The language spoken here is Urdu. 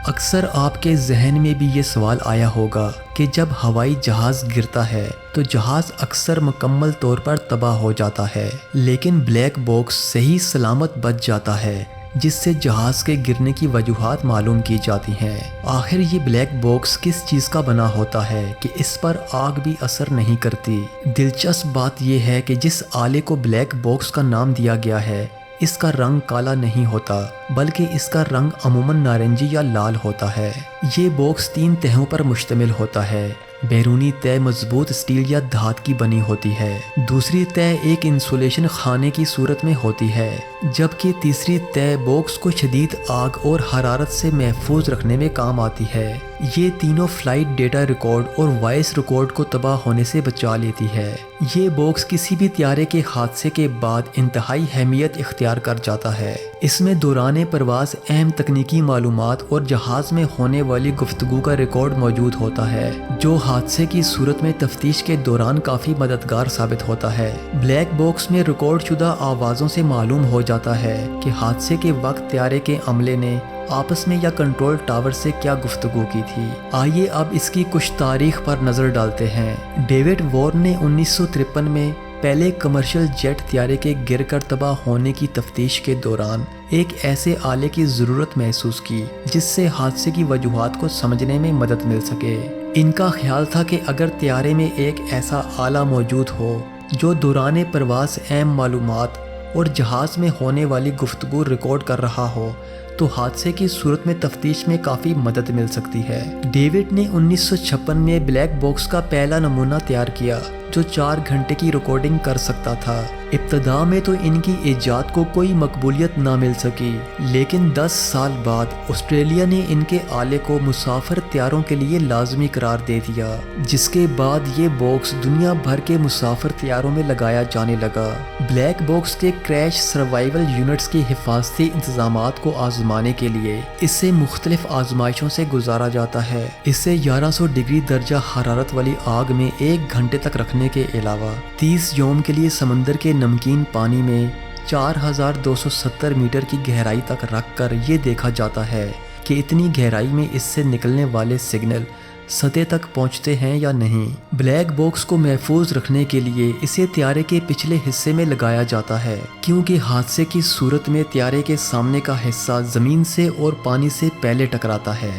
اکثر آپ کے ذہن میں بھی یہ سوال آیا ہوگا کہ جب ہوائی جہاز گرتا ہے تو جہاز اکثر مکمل طور پر تباہ ہو جاتا ہے، لیکن بلیک باکس صحیح سلامت بچ جاتا ہے، جس سے جہاز کے گرنے کی وجوہات معلوم کی جاتی ہیں۔ آخر یہ بلیک باکس کس چیز کا بنا ہوتا ہے کہ اس پر آگ بھی اثر نہیں کرتی؟ دلچسپ بات یہ ہے کہ جس آلے کو بلیک باکس کا نام دیا گیا ہے، اس کا رنگ کالا نہیں ہوتا، بلکہ اس کا رنگ عموماً نارنجی یا لال ہوتا ہے۔ یہ باکس 3 تہوں پر مشتمل ہوتا ہے۔ بیرونی تہہ مضبوط اسٹیل یا دھات کی بنی ہوتی ہے، دوسری تہہ ایک انسولیشن خانے کی صورت میں ہوتی ہے، جبکہ تیسری تہہ باکس کو شدید آگ اور حرارت سے محفوظ رکھنے میں کام آتی ہے۔ یہ تینوں فلائٹ ڈیٹا ریکارڈ اور وائس ریکارڈ کو تباہ ہونے سے بچا لیتی ہے۔ یہ باکس کسی بھی طیارے کے حادثے کے بعد انتہائی اہمیت اختیار کر جاتا ہے۔ اس میں دوران پرواز اہم تکنیکی معلومات اور جہاز میں ہونے والی گفتگو کا ریکارڈ موجود ہوتا ہے، جو حادثے کی صورت میں تفتیش کے دوران کافی مددگار ثابت ہوتا ہے۔ بلیک باکس میں ریکارڈ شدہ آوازوں سے معلوم ہو جاتا ہے کہ حادثے کے وقت طیارے کے عملے نے آپس میں یا کنٹرول ٹاور سے کیا گفتگو کی تھی۔ آئیے اب اس کی کچھ تاریخ پر نظر ڈالتے ہیں۔ ڈیوڈ وارن نے 1953 میں پہلے کمرشل جیٹ طیارے کے گر کر تباہ ہونے کی تفتیش کے دوران ایک ایسے آلے کی ضرورت محسوس کی جس سے حادثے کی وجوہات کو سمجھنے میں مدد مل سکے۔ ان کا خیال تھا کہ اگر طیارے میں ایک ایسا آلہ موجود ہو جو دوران پرواز اہم معلومات اور جہاز میں ہونے والی گفتگو ریکارڈ کر رہا ہو تو حادثے کی صورت میں تفتیش میں کافی مدد مل سکتی ہے۔ ڈیوڈ نے 1956 میں بلیک باکس کا پہلا نمونہ تیار کیا جو 4 گھنٹے کی ریکارڈنگ کر سکتا تھا۔ ابتدا میں تو ان کی ایجاد کو کوئی مقبولیت نہ مل سکی، لیکن 10 سال بعد آسٹریلیا نے ان کے آلے کو مسافر طیاروں کے لیے لازمی قرار دے دیا، جس کے بعد یہ باکس دنیا بھر کے مسافر طیاروں میں لگایا جانے لگا۔ بلیک باکس کے کریش سروائیول یونٹس کے حفاظتی انتظامات کو آزمانے کے لیے اسے مختلف آزمائشوں سے گزارا جاتا ہے۔ اسے 1100 ڈگری درجہ حرارت والی آگ میں 1 گھنٹے تک رکھنے کے علاوہ 30 یوم کے لیے سمندر کے نمکین پانی میں 4270 میٹر کی گہرائی تک رکھ کر یہ دیکھا جاتا ہے کہ اتنی گہرائی میں اس سے نکلنے والے سگنل سطح تک پہنچتے ہیں یا نہیں۔ بلیک باکس کو محفوظ رکھنے کے لیے اسے طیارے کے پچھلے حصے میں لگایا جاتا ہے، کیونکہ حادثے کی صورت میں طیارے کے سامنے کا حصہ زمین سے اور پانی سے پہلے ٹکراتا ہے۔